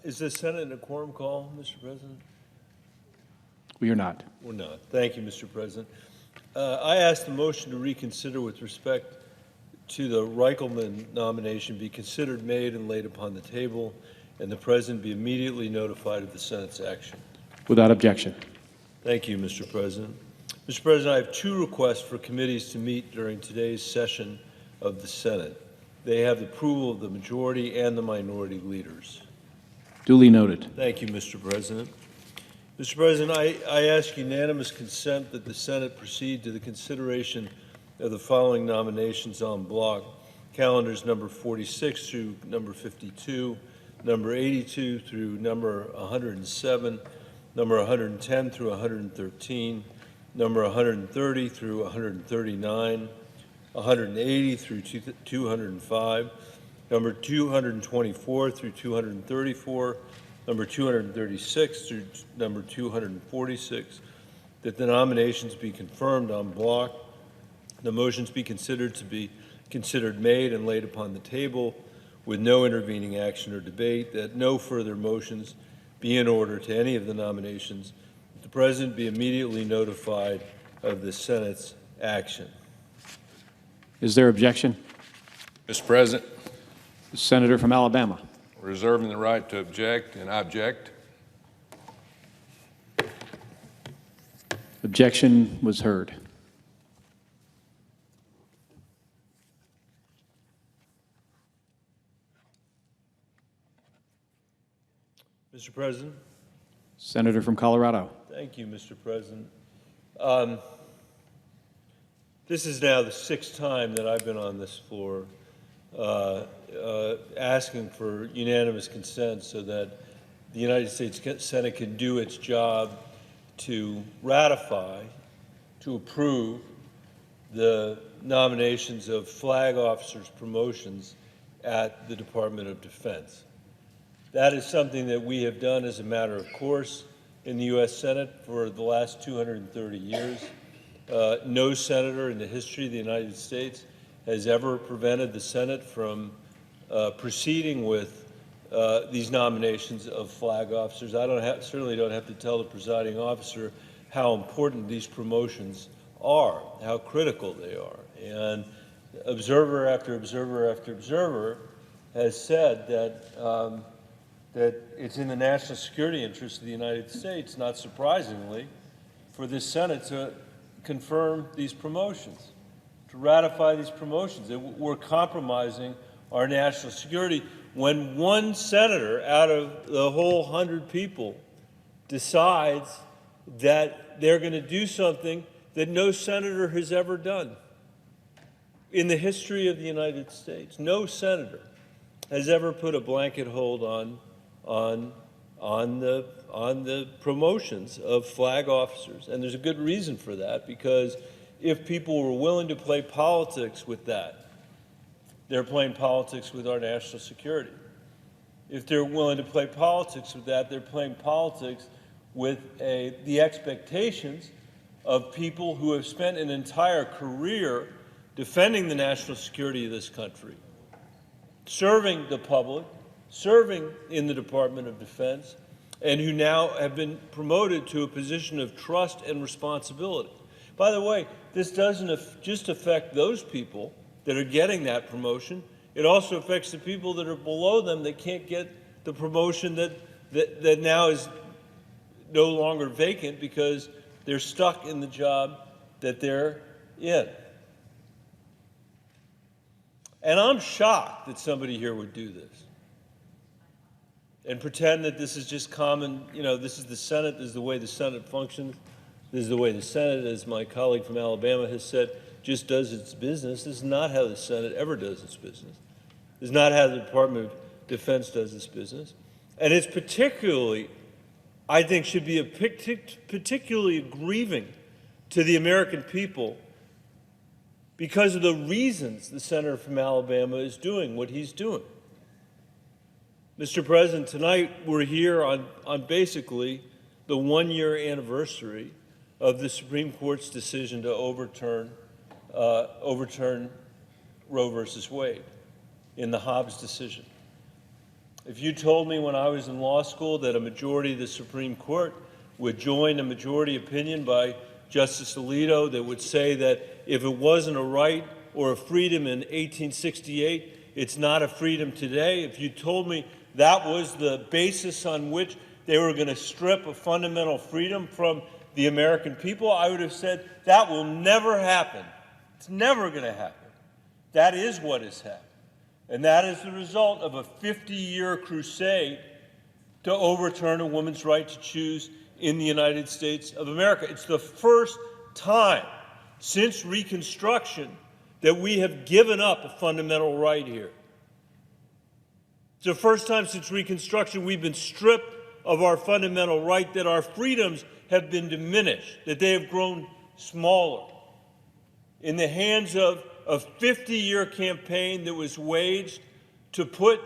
Is the Senate in a quorum call, Mr. President? We are not. We're not. Thank you, Mr. President. I ask the motion to reconsider with respect to the Reichelman nomination be considered, made, and laid upon the table, and the President be immediately notified of the Senate's action. Without objection. Thank you, Mr. President. Mr. President, I have two requests for committees to meet during today's session of the Senate. They have the approval of the majority and the minority leaders. Duly noted. Thank you, Mr. President. Mr. President, I ask unanimous consent that the Senate proceed to the consideration of the following nominations en bloc: calendars number 46 through number 52, number 82 through number 107, number 110 through 113, number 130 through 139, 180 through 205, number 224 through 234, number 236 through number 246, that the nominations be confirmed en bloc, the motions be considered made and laid upon the table with no intervening action or debate, that no further motions be in order to any of the nominations, that the President be immediately notified of the Senate's action. Is there objection? Mr. President, The Senator from Alabama. reserving the right to object, and I object. Objection was heard. Mr. President. Senator from Colorado. Thank you, Mr. President. This is now the sixth time that I've been on this floor asking for unanimous consent so that the United States Senate can do its job to ratify, to approve the nominations of flag officers' promotions at the Department of Defense. That is something that we have done as a matter of course in the U.S. Senate for the last 230 years. No senator in the history of the United States has ever prevented the Senate from proceeding with these nominations of flag officers. I certainly don't have to tell the presiding officer how important these promotions are, how critical they are. And observer after observer after observer has said that that it's in the national security interest of the United States, not surprisingly, for this Senate to confirm these promotions, to ratify these promotions. That we're compromising our national security when one senator out of the whole 100 people decides that they're going to do something that no senator has ever done in the history of the United States. No senator has ever put a blanket hold on the promotions of flag officers. And there's a good reason for that, because if people were willing to play politics with that, they're playing politics with our national security. If they're willing to play politics with that, they're playing politics with the expectations of people who have spent an entire career defending the national security of this country, serving the public, serving in the Department of Defense, and who now have been promoted to a position of trust and responsibility. By the way, this doesn't just affect those people that are getting that promotion. It also affects the people that are below them that can't get the promotion that now is no longer vacant because they're stuck in the job that they're in. And I'm shocked that somebody here would do this and pretend that this is just common, this is the Senate, this is the way the Senate functions, this is the way the Senate, as my colleague from Alabama has said, just does its business. This is not how the Senate ever does its business. This is not how the Department of Defense does its business. And it's particularly, I think, should be particularly grieving to the American people because of the reasons the senator from Alabama is doing what he's doing. Mr. President, tonight we're here on basically the one-year anniversary of the Supreme Court's decision to overturn Roe versus Wade in the Hobbs decision. If you told me when I was in law school that a majority of the Supreme Court would join a majority opinion by Justice Alito that would say that if it wasn't a right or a freedom in 1868, it's not a freedom today, if you told me that was the basis on which they were going to strip a fundamental freedom from the American people, I would have said that will never happen. It's never going to happen. That is what has happened. And that is the result of a 50-year crusade to overturn a woman's right to choose in the United States of America. It's the first time since Reconstruction that we have given up a fundamental right here. It's the first time since Reconstruction we've been stripped of our fundamental right, that our freedoms have been diminished, that they have grown smaller. In the hands of a 50-year campaign that was waged to put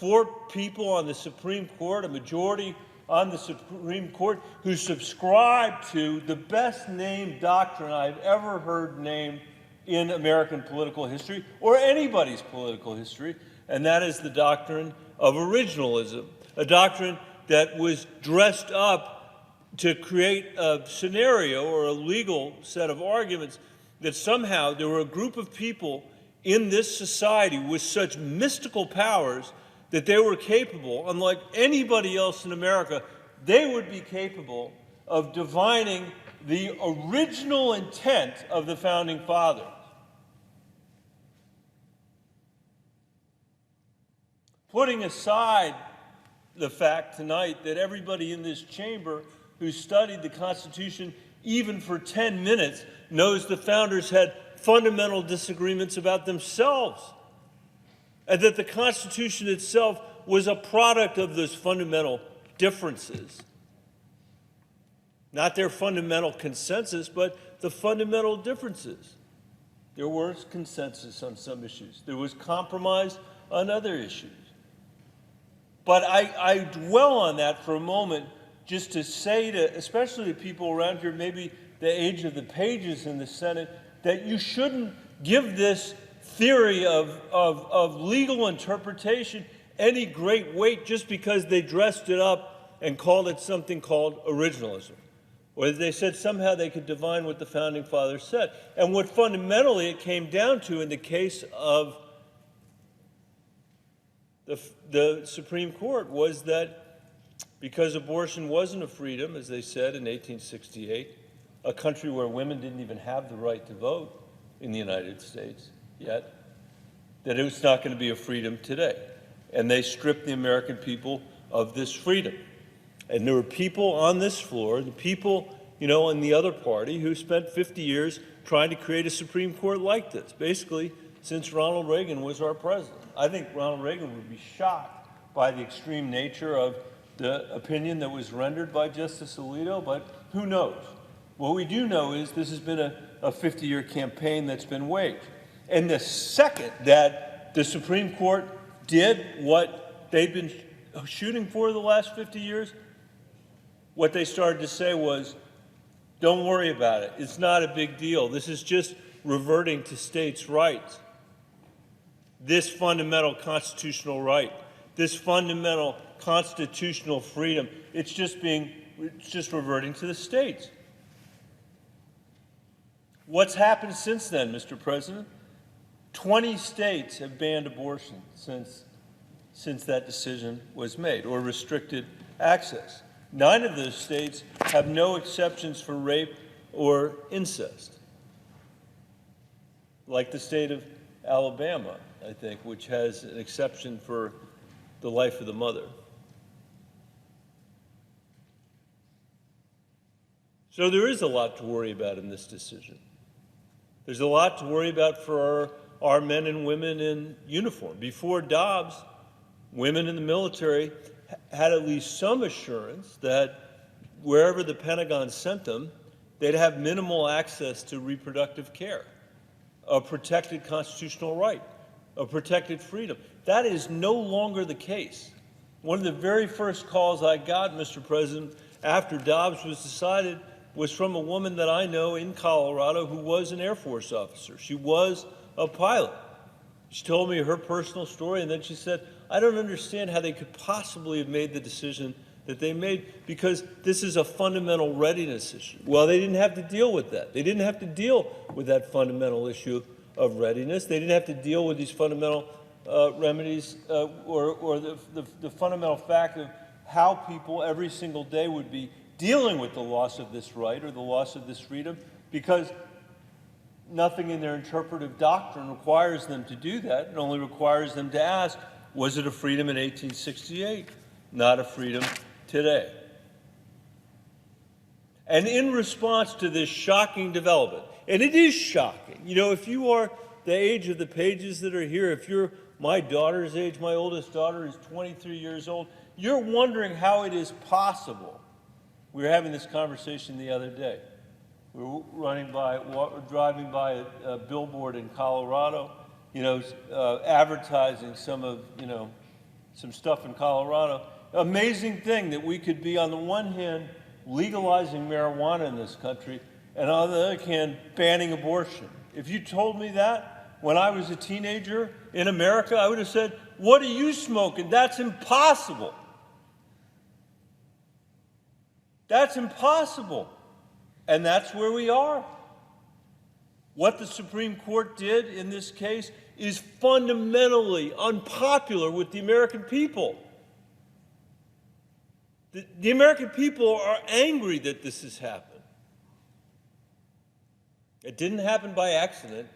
4 people on the Supreme Court, a majority on the Supreme Court, who subscribe to the best named doctrine I've ever heard named in American political history, or anybody's political history, and that is the doctrine of originalism, a doctrine that was dressed up to create a scenario or a legal set of arguments that somehow there were a group of people in this society with such mystical powers that they were capable, unlike anybody else in America, they would be capable of divining the original intent of the Founding Fathers. Putting aside the fact tonight that everybody in this chamber who studied the Constitution even for 10 minutes knows the founders had fundamental disagreements about themselves, and that the Constitution itself was a product of those fundamental differences. Not their fundamental consensus, but the fundamental differences. There was consensus on some issues. There was compromise on other issues. But I dwell on that for a moment just to say to, especially to people around here, maybe the age of the pages in the Senate, that you shouldn't give this theory of legal interpretation any great weight just because they dressed it up and called it something called originalism, or they said somehow they could divine what the Founding Fathers said. And what fundamentally it came down to in the case of the Supreme Court was that because abortion wasn't a freedom, as they said in 1868, a country where women didn't even have the right to vote in the United States yet, that it was not going to be a freedom today. And they stripped the American people of this freedom. And there were people on this floor, the people, in the other party, who spent 50 years trying to create a Supreme Court like this, basically since Ronald Reagan was our president. I think Ronald Reagan would be shocked by the extreme nature of the opinion that was rendered by Justice Alito, but who knows? What we do know is this has been a 50-year campaign that's been waged. And the second that the Supreme Court did what they'd been shooting for the last 50 years, what they started to say was, don't worry about it. It's not a big deal. This is just reverting to states' rights. This fundamental constitutional right, this fundamental constitutional freedom, it's just reverting to the states. What's happened since then, Mr. President? 20 states have banned abortion since that decision was made, or restricted access. 9 of those states have no exceptions for rape or incest, like the state of Alabama, I think, which has an exception for the life of the mother. So there is a lot to worry about in this decision. There's a lot to worry about for our men and women in uniform. Before Dobbs, women in the military had at least some assurance that wherever the Pentagon sent them, they'd have minimal access to reproductive care, a protected constitutional right, a protected freedom. That is no longer the case. One of the very first calls I got, Mr. President, after Dobbs was decided was from a woman that I know in Colorado who was an Air Force officer. She was a pilot. She told me her personal story, and then she said, I don't understand how they could possibly have made the decision that they made, because this is a fundamental readiness issue. Well, they didn't have to deal with that. They didn't have to deal with that fundamental issue of readiness. They didn't have to deal with these fundamental remedies or the fundamental fact of how people every single day would be dealing with the loss of this right or the loss of this freedom, because nothing in their interpretive doctrine requires them to do that. It only requires them to ask, was it a freedom in 1868? Not a freedom today. And in response to this shocking development, and it is shocking, you know, if you are the age of the pages that are here, if you're my daughter's age, my oldest daughter is 23 years old, you're wondering how it is possible. We were having this conversation the other day. We were driving by a billboard in Colorado, you know, advertising some stuff in Colorado. Amazing thing that we could be, on the one hand, legalizing marijuana in this country, and on the other hand, banning abortion. If you told me that when I was a teenager in America, I would have said, what are you smoking? That's impossible. That's impossible. And that's where we are. What the Supreme Court did in this case is fundamentally unpopular with the American people. The American people are angry that this has happened. It didn't happen by accident.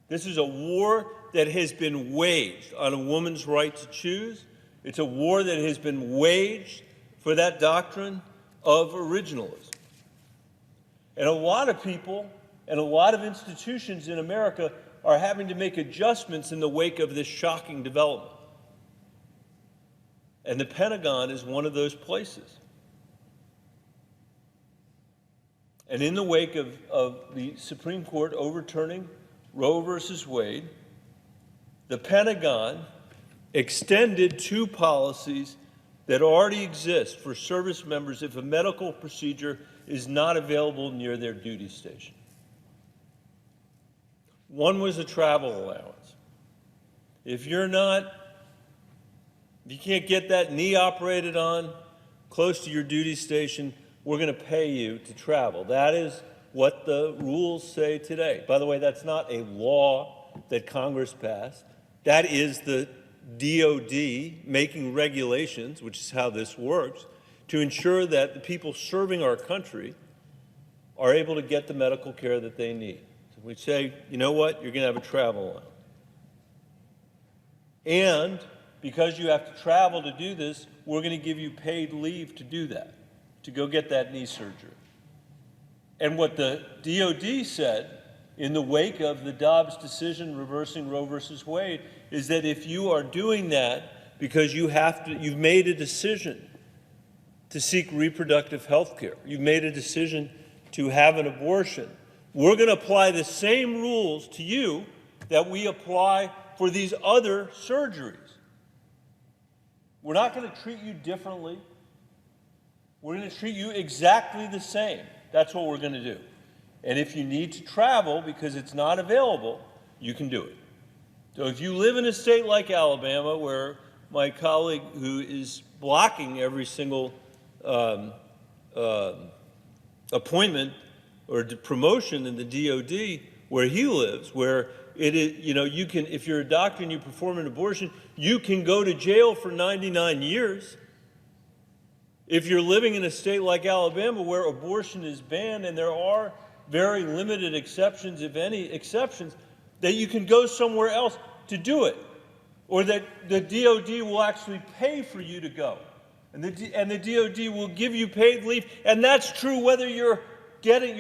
This is a war that has been waged on a woman's right to choose. It's a war that has been waged for that doctrine of originalism. And a lot of people and a lot of institutions in America are having to make adjustments in the wake of this shocking development. And the Pentagon is one of those places. And in the wake of the Supreme Court overturning Roe versus Wade, the Pentagon extended two policies that already exist for service members if a medical procedure is not available near their duty station. One was a travel allowance. If you can't get that knee operated on close to your duty station, we're going to pay you to travel. That is what the rules say today. By the way, that's not a law that Congress passed. That is the DOD making regulations, which is how this works, to ensure that the people serving our country are able to get the medical care that they need. So we say, you know what, you're going to have a travel allowance. And because you have to travel to do this, we're going to give you paid leave to do that, to go get that knee surgery. And what the DOD said in the wake of the Dobbs decision reversing Roe versus Wade is that if you are doing that because you've made a decision to seek reproductive health care, you've made a decision to have an abortion, we're going to apply the same rules to you that we apply for these other surgeries. We're not going to treat you differently. We're going to treat you exactly the same. That's what we're going to do. And if you need to travel because it's not available, you can do it. So if you live in a state like Alabama, where my colleague who is blocking every single appointment or promotion in the DOD where he lives, where it is, you know, you can, if you're a doctor and you perform an abortion, you can go to jail for 99 years. If you're living in a state like Alabama where abortion is banned, and there are very limited exceptions, if any exceptions, that you can go somewhere else to do it, or that the DOD will actually pay for you to go, and the DOD will give you paid leave, and that's true whether you're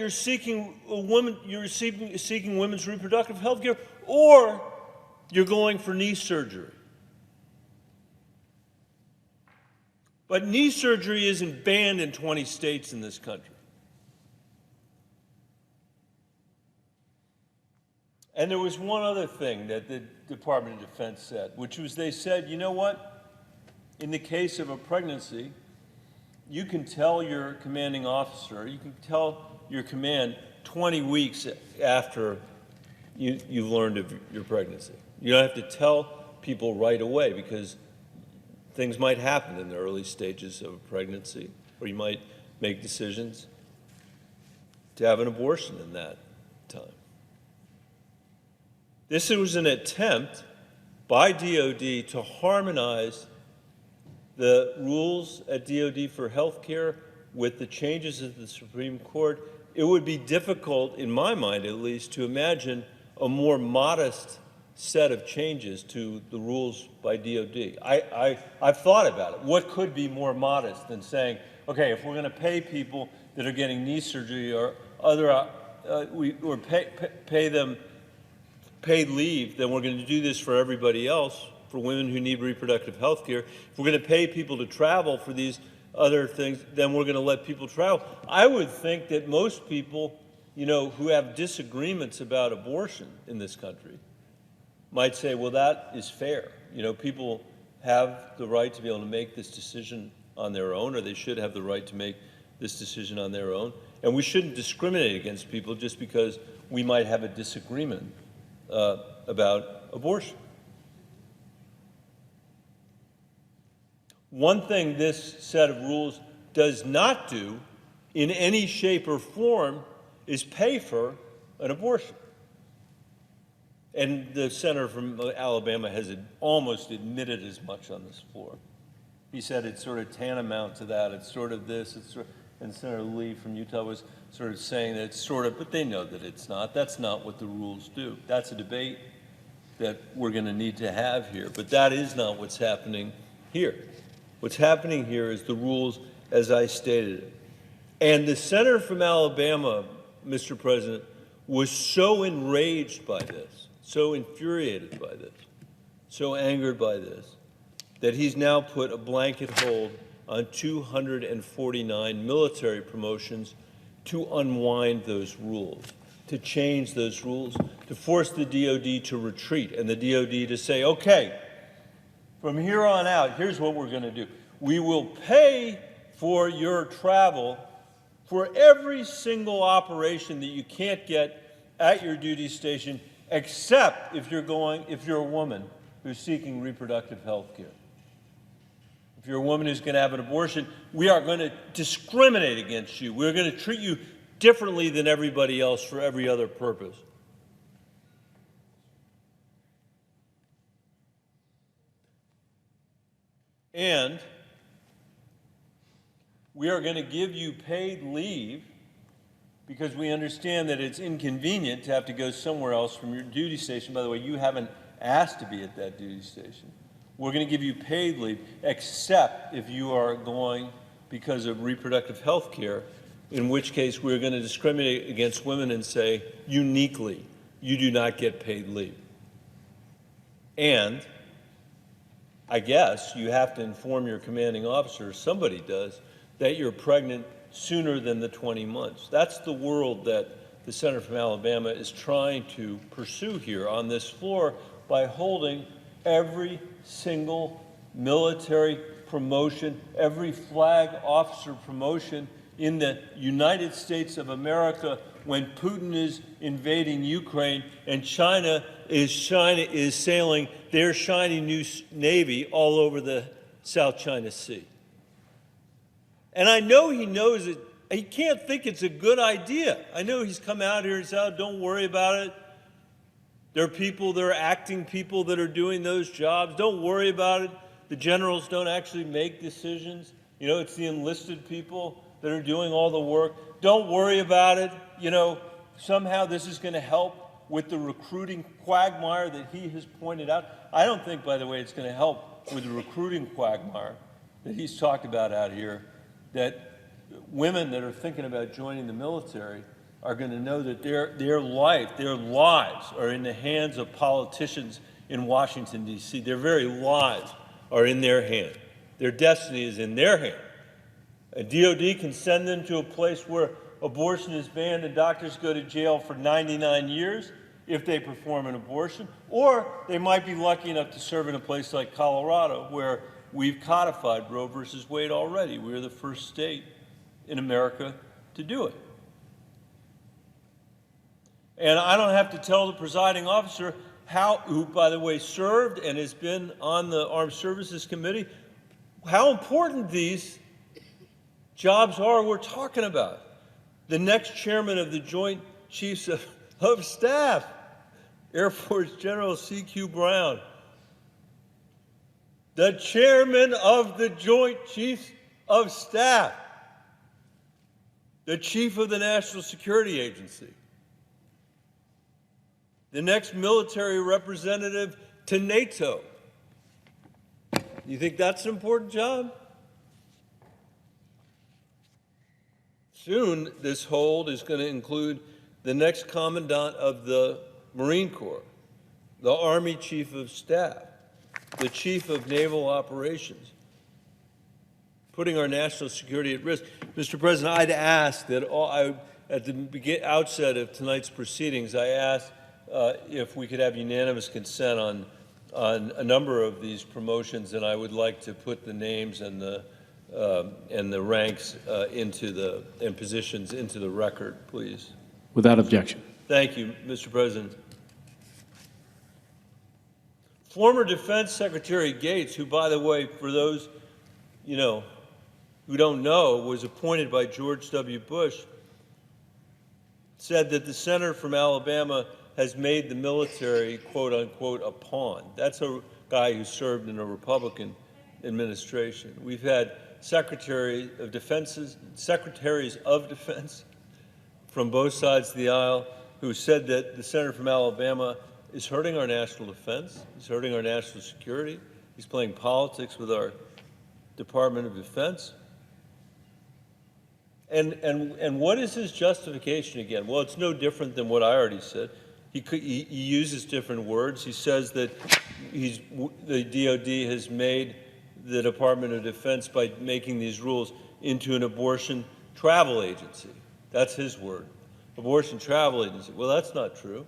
seeking women's reproductive health care, or you're going for knee surgery. But knee surgery isn't banned in 20 states in this country. And there was one other thing that the Department of Defense said, which was they said, you know what? In the case of a pregnancy, you can tell your commanding officer, you can tell your command 20 weeks after you've learned of your pregnancy. You don't have to tell people right away because things might happen in the early stages of a pregnancy, or you might make decisions to have an abortion in that time. This was an attempt by DOD to harmonize the rules at DOD for health care with the changes at the Supreme Court. It would be difficult, in my mind at least, to imagine a more modest set of changes to the rules by DOD. I've thought about it. What could be more modest than saying, okay, if we're going to pay people that are getting knee surgery or other, or pay them paid leave, then we're going to do this for everybody else, for women who need reproductive health care. If we're going to pay people to travel for these other things, then we're going to let people travel. I would think that most people, who have disagreements about abortion in this country might say, well, that is fair. People have the right to be able to make this decision on their own, or they should have the right to make this decision on their own. And we shouldn't discriminate against people just because we might have a disagreement about abortion. One thing this set of rules does not do in any shape or form is pay for an abortion. And the senator from Alabama has almost admitted as much on this floor. He said it's sort of tantamount to that. It's sort of this. And Senator Lee from Utah was sort of saying that it's sort of, but they know that it's not. That's not what the rules do. That's a debate that we're going to need to have here. But that is not what's happening here. What's happening here is the rules as I stated it. And the senator from Alabama, Mr. President, was so enraged by this, so infuriated by this, so angered by this, that he's now put a blanket hold on 249 military promotions to unwind those rules, to change those rules, to force the DOD to retreat, and the DOD to say, okay, from here on out, here's what we're going to do. We will pay for your travel for every single operation that you can't get at your duty station, except if you're a woman who's seeking reproductive health care. If you're a woman who's going to have an abortion, we are going to discriminate against you. We're going to treat you differently than everybody else for every other purpose. And we are going to give you paid leave because we understand that it's inconvenient to have to go somewhere else from your duty station. By the way, you haven't asked to be at that duty station. We're going to give you paid leave, except if you are going because of reproductive health care, in which case we're going to discriminate against women and say, uniquely, you do not get paid leave. And I guess you have to inform your commanding officer, somebody does, that you're pregnant sooner than the 20 months. That's the world that the senator from Alabama is trying to pursue here on this floor by holding every single military promotion, every flag officer promotion in the United States of America when Putin is invading Ukraine and China is sailing their shiny new navy all over the South China Sea. And I know he knows it. He can't think it's a good idea. I know he's come out here and said, don't worry about it. There are people, there are acting people that are doing those jobs. Don't worry about it. The generals don't actually make decisions. It's the enlisted people that are doing all the work. Don't worry about it. Somehow this is going to help with the recruiting quagmire that he has pointed out. I don't think, by the way, it's going to help with the recruiting quagmire that he's talked about out here, that women that are thinking about joining the military are going to know that their lives are in the hands of politicians in Washington, D.C. Their very lives are in their hand. Their destiny is in their hand. A DOD can send them to a place where abortion is banned and doctors go to jail for 99 years if they perform an abortion, or they might be lucky enough to serve in a place like Colorado where we've codified Roe versus Wade already. We're the first state in America to do it. And I don't have to tell the presiding officer who, by the way, served and has been on the Armed Services Committee, how important these jobs are we're talking about. The next chairman of the Joint Chiefs of Staff, Air Force General C.Q. Brown. The chairman of the Joint Chiefs of Staff. The chief of the National Security Agency. The next military representative to NATO. You think that's an important job? Soon, this hold is going to include the next commandant of the Marine Corps, the Army Chief of Staff, the Chief of Naval Operations, putting our national security at risk. Mr. President, I'd ask that at the outset of tonight's proceedings, I asked if we could have unanimous consent on a number of these promotions, and I would like to put the names and the ranks and positions into the record, please. Without objection. Thank you, Mr. President. Former Defense Secretary Gates, who, by the way, for those who don't know, was appointed by George W. Bush, said that the senator from Alabama has made the military, quote unquote, a pawn. That's a guy who served in a Republican administration. We've had secretaries of defense from both sides of the aisle who said that the senator from Alabama is hurting our national defense, he's hurting our national security, he's playing politics with our Department of Defense. And what is his justification again? Well, it's no different than what I already said. He uses different words. He says that the DOD has made the Department of Defense, by making these rules, into an abortion travel agency. That's his word, abortion travel agency. Well, that's not true.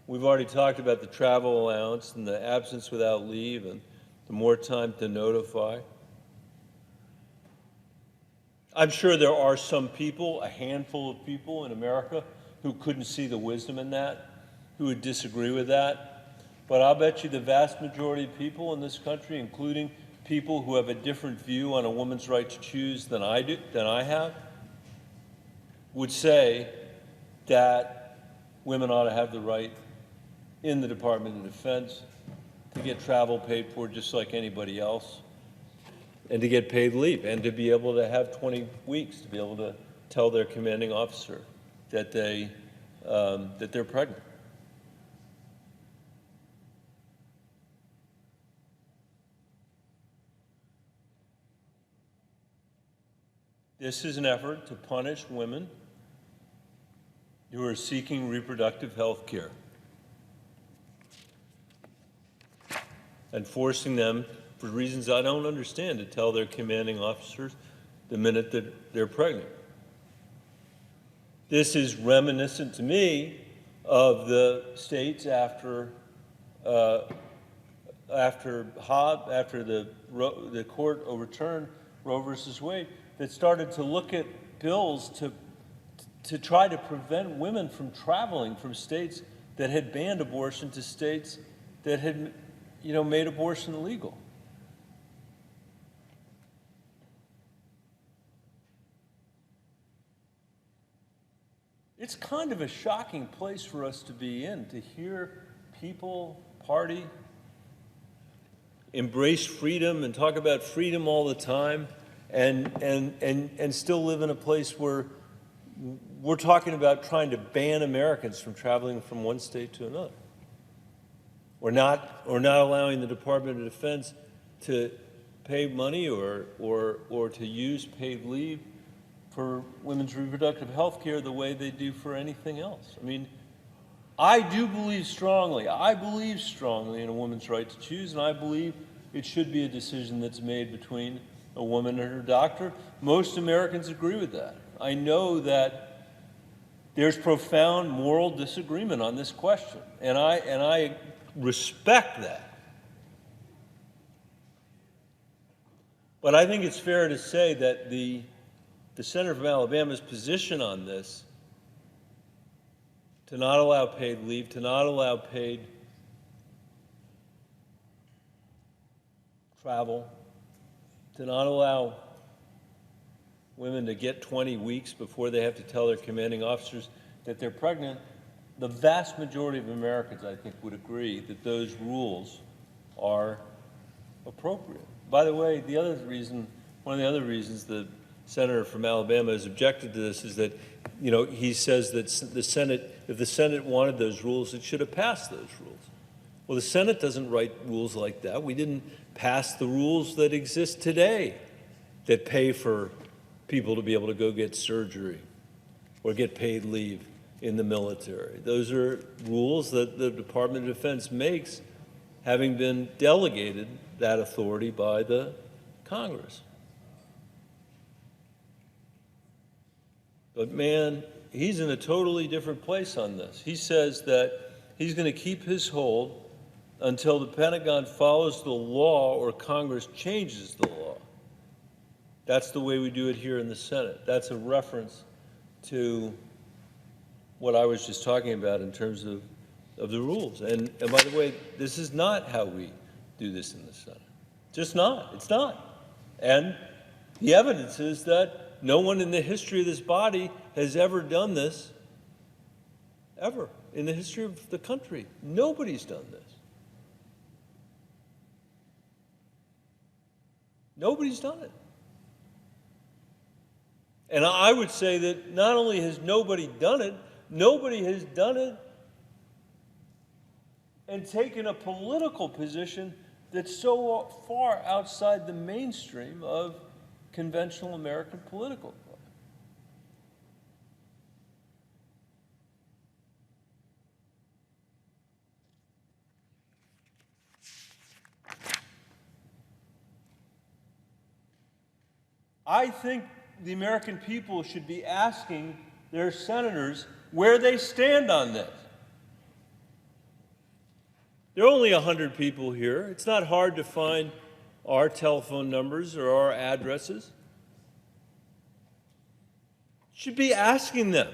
We've already talked about the travel allowance and the absence without leave and the more time to notify. I'm sure there are some people, a handful of people in America, who couldn't see the wisdom in that, who would disagree with that. But I'll bet you the vast majority of people in this country, including people who have a different view on a woman's right to choose than I have, would say that women ought to have the right in the Department of Defense to get travel paid for just like anybody else, and to get paid leave, and to be able to have 20 weeks to be able to tell their commanding officer that they're pregnant. This is an effort to punish women who are seeking reproductive health care and forcing them, for reasons I don't understand, to tell their commanding officers the minute that they're pregnant. This is reminiscent to me of the states after the court overturned Roe versus Wade, that started to look at bills to try to prevent women from traveling from states that had banned abortion to states that had, made abortion illegal. It's kind of a shocking place for us to be in, to hear people party, embrace freedom and talk about freedom all the time, and still live in a place where we're talking about trying to ban Americans from traveling from one state to another, or not allowing the Department of Defense to pay money or to use paid leave for women's reproductive health care the way they do for anything else. I mean, I believe strongly in a woman's right to choose, and I believe it should be a decision that's made between a woman and her doctor. Most Americans agree with that. I know that there's profound moral disagreement on this question, and I respect that. But I think it's fair to say that the senator from Alabama's position on this, to not allow paid leave, to not allow paid travel, to not allow women to get 20 weeks before they have to tell their commanding officers that they're pregnant, the vast majority of Americans, I think, would agree that those rules are appropriate. By the way, one of the other reasons the senator from Alabama has objected to this is that, he says that the Senate, if the Senate wanted those rules, it should have passed those rules. Well, the Senate doesn't write rules like that. We didn't pass the rules that exist today that pay for people to be able to go get surgery or get paid leave in the military. Those are rules that the Department of Defense makes, having been delegated that authority by the Congress. But man, he's in a totally different place on this. He says that he's going to keep his hold until the Pentagon follows the law or Congress changes the law. That's the way we do it here in the Senate. That's a reference to what I was just talking about in terms of the rules. And by the way, this is not how we do this in the Senate. Just not. It's not. And the evidence is that no one in the history of this body has ever done this, ever, in the history of the country. Nobody's done this. Nobody's done it. And I would say that not only has nobody done it and taken a political position that's so far outside the mainstream of conventional American political thought. I think the American people should be asking their senators where they stand on this. There are only 100 people here. It's not hard to find our telephone numbers or our addresses. Should be asking them,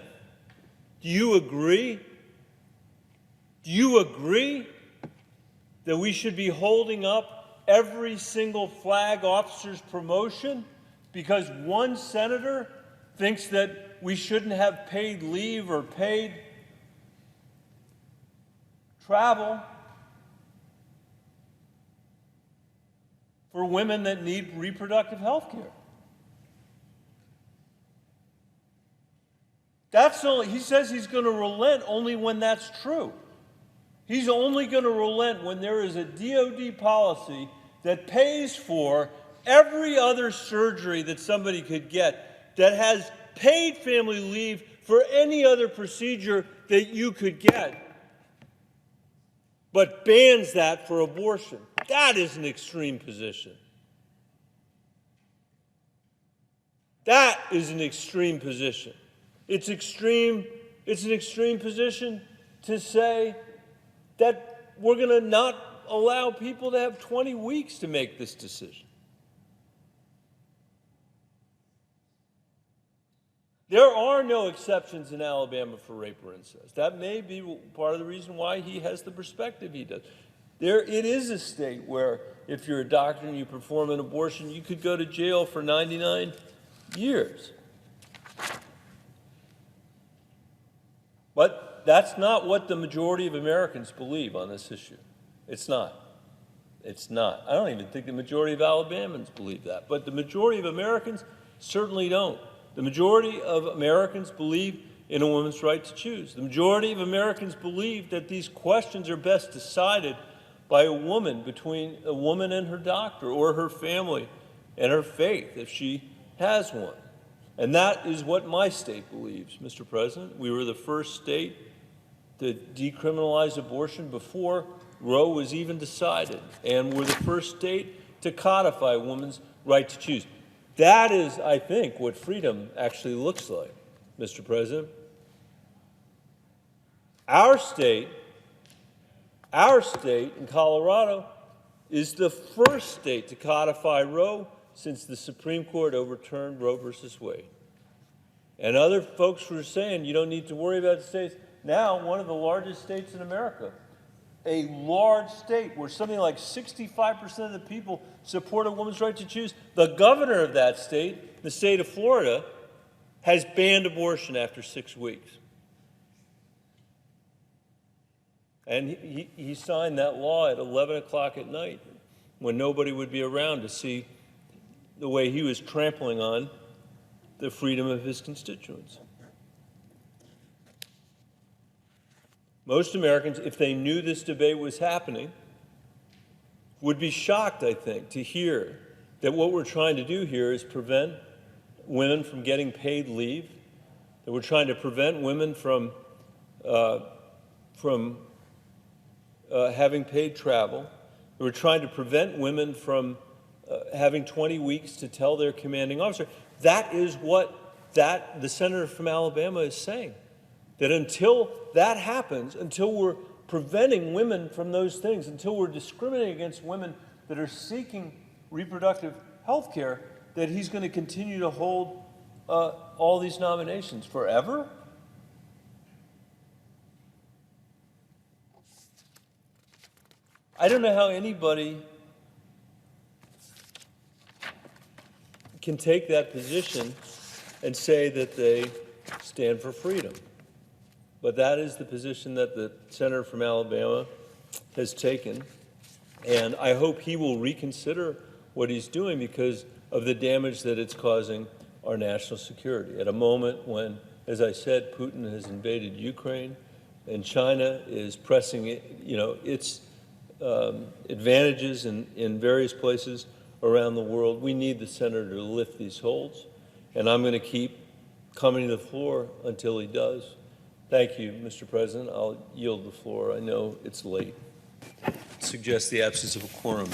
do you agree? Do you agree that we should be holding up every single flag officer's promotion because one senator thinks that we shouldn't have paid leave or paid travel for women that need reproductive health care? He says he's going to relent only when that's true. He's only going to relent when there is a DOD policy that pays for every other surgery that somebody could get, that has paid family leave for any other procedure that you could get, but bans that for abortion. That is an extreme position. That is an extreme position. It's an extreme position to say that we're going to not allow people to have 20 weeks to make this decision. There are no exceptions in Alabama for rape or incest. That may be part of the reason why he has the perspective he does. It is a state where if you're a doctor and you perform an abortion, you could go to jail for 99 years. But that's not what the majority of Americans believe on this issue. It's not. It's not. I don't even think the majority of Alabamans believe that. But the majority of Americans certainly don't. The majority of Americans believe in a woman's right to choose. The majority of Americans believe that these questions are best decided by a woman, between a woman and her doctor, or her family and her faith, if she has one. And that is what my state believes, Mr. President. We were the first state to decriminalize abortion before Roe was even decided, and we're the first state to codify a woman's right to choose. That is, I think, what freedom actually looks like, Mr. President. Our state in Colorado is the first state to codify Roe since the Supreme Court overturned Roe versus Wade. And other folks were saying you don't need to worry about the states. Now, one of the largest states in America a large state where something like 65% of the people support a woman's right to choose, the governor of that state, the state of Florida, has banned abortion after 6 weeks. And he signed that law at 11 o'clock at night when nobody would be around to see the way he was trampling on the freedom of his constituents. Most Americans, if they knew this debate was happening, would be shocked, I think, to hear that what we're trying to do here is prevent women from getting paid leave, that we're trying to prevent women from having paid travel, that we're trying to prevent women from having 20 weeks to tell their commanding officer. That is what the senator from Alabama is saying, that until that happens, until we're preventing women from those things, until we're discriminating against women that are seeking reproductive health care, that he's going to continue to hold all these nominations forever? I don't know how anybody can take that position and say that they stand for freedom. But that is the position that the senator from Alabama has taken. And I hope he will reconsider what he's doing because of the damage that it's causing our national security. At a moment when, as I said, Putin has invaded Ukraine and China is pressing its advantages in various places around the world, we need the senator to lift these holds. And I'm going to keep coming to the floor until he does. Thank you, Mr. President. I'll yield the floor. I know it's late. It suggests the absence of a quorum.